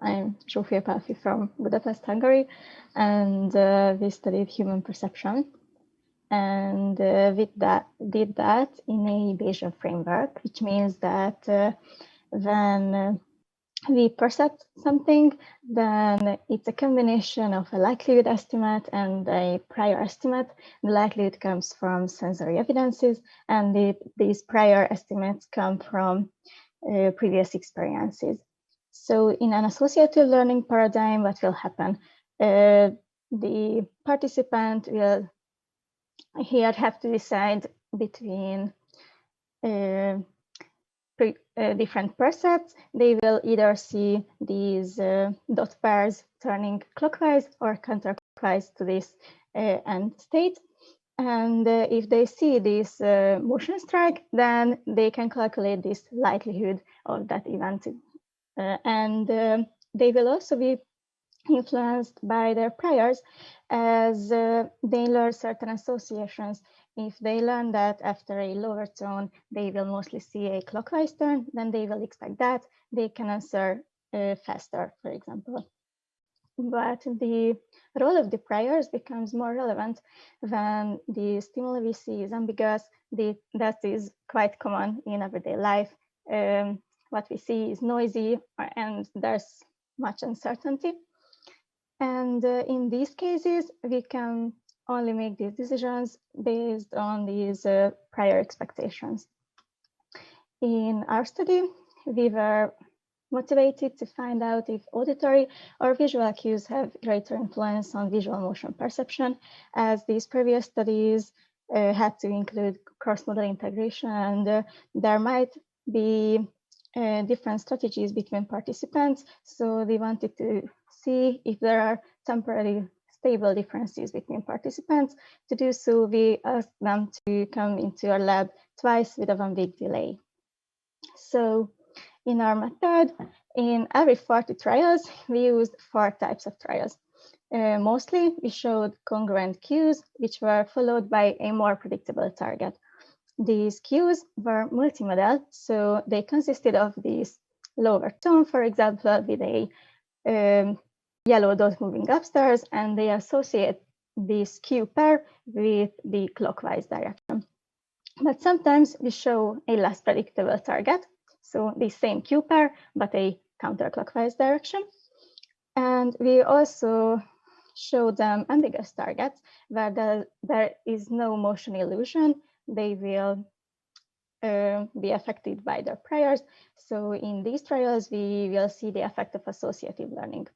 I'm Zsófia Palffy from Budapest, Hungary, and we studied human perception. And we did that in a Bayesian framework, which means that when we perceive something, then it's a combination of a likelihood estimate and a prior estimate. The likelihood comes from sensory evidences, and these prior estimates come from previous experiences. So in an associative learning paradigm, what will happen? The participant will here have to decide between different percepts. They will either see these dot pairs turning clockwise or counterclockwise to this end state. And if they see this motion strike, then they can calculate this likelihood of that event. And they will also be influenced by their priors as they learn certain associations. If they learn that after a lower tone, they will mostly see a clockwise turn, then they will expect that. They can answer faster, for example. But the role of the priors becomes more relevant when the stimuli we see is ambiguous. That is quite common in everyday life. What we see is noisy and there's much uncertainty. And in these cases, we can only make these decisions based on these prior expectations. In our study, we were motivated to find out if auditory or visual cues have greater influence on visual motion perception, as these previous studies had to include cross-modal integration, and there might be different strategies between participants. So we wanted to see if there are temporary stable differences between participants. To do so, we asked them to come into our lab twice with a 1-week delay. So in our method, in every 40 trials, we used 4 types of trials. Mostly, we showed congruent cues, which were followed by a more predictable target. These cues were multimodal, so they consisted of this lower tone, for example, with a yellow dot moving upstairs, and they associate this cue pair with the clockwise direction. But sometimes we show a less predictable target, so the same cue pair, but a counterclockwise direction. And we also show them ambiguous targets where there is no motion illusion. They will be affected by their priors. So in these trials, we will see the effect of associative learning.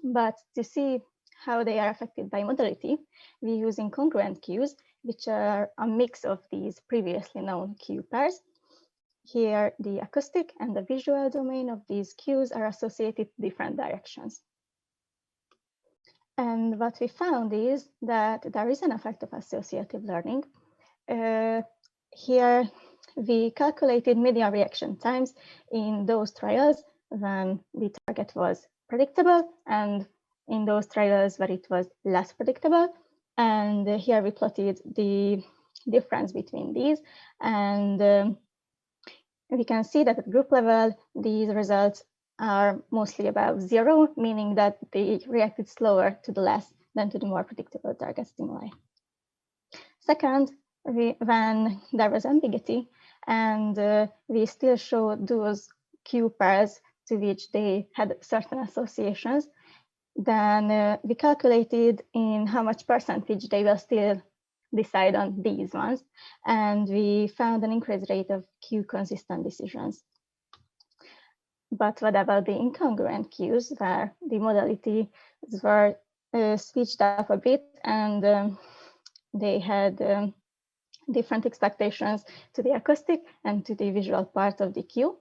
But to see how they are affected by modality, we use incongruent cues, which are a mix of these previously known cue pairs. Here, the acoustic and the visual domain of these cues are associated in different directions. And what we found is that there is an effect of associative learning. Here, we calculated median reaction times in those trials when the target was predictable and in those trials where it was less predictable. And here we plotted the difference between these. And we can see that at group level, these results are mostly about 0, meaning that they reacted slower to the less than to the more predictable target stimuli. Second, when there was ambiguity, and we still show those cue pairs to which they had certain associations, then we calculated in how much percentage they will still decide on these ones, and we found an increased rate of cue consistent decisions. But what about the incongruent cues, where the modalities were switched up a bit and they had different expectations to the acoustic and to the visual part of the cue?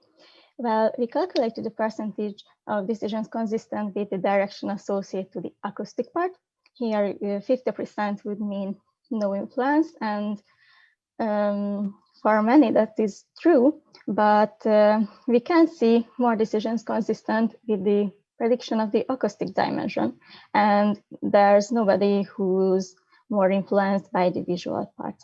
Well, we calculated the percentage of decisions consistent with the direction associated to the acoustic part. Here, 50% would mean no influence, and for many that is true, but we can see more decisions consistent with the prediction of the acoustic dimension, and there's nobody who's more influenced by the visual part.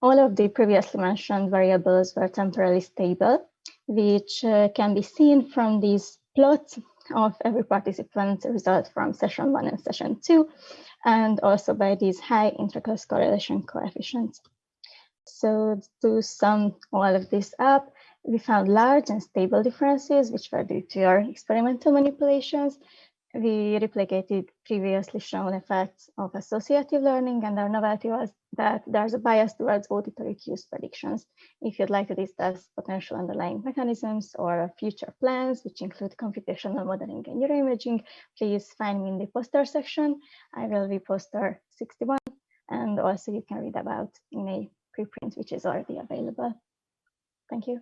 All of the previously mentioned variables were temporarily stable, which can be seen from these plot of every participant's result from session 1 and session 2, and also by these high interclass correlation coefficients. So to sum all of this up, we found large and stable differences, which were due to our experimental manipulations. We replicated previously shown effects of associative learning, and our novelty was that there's a bias towards auditory cues predictions. If you'd like to discuss potential underlying mechanisms or future plans, which include computational modeling and neuroimaging, please find me in the poster section. I will be poster 61, and also you can read about in a preprint, which is already available. Thank you.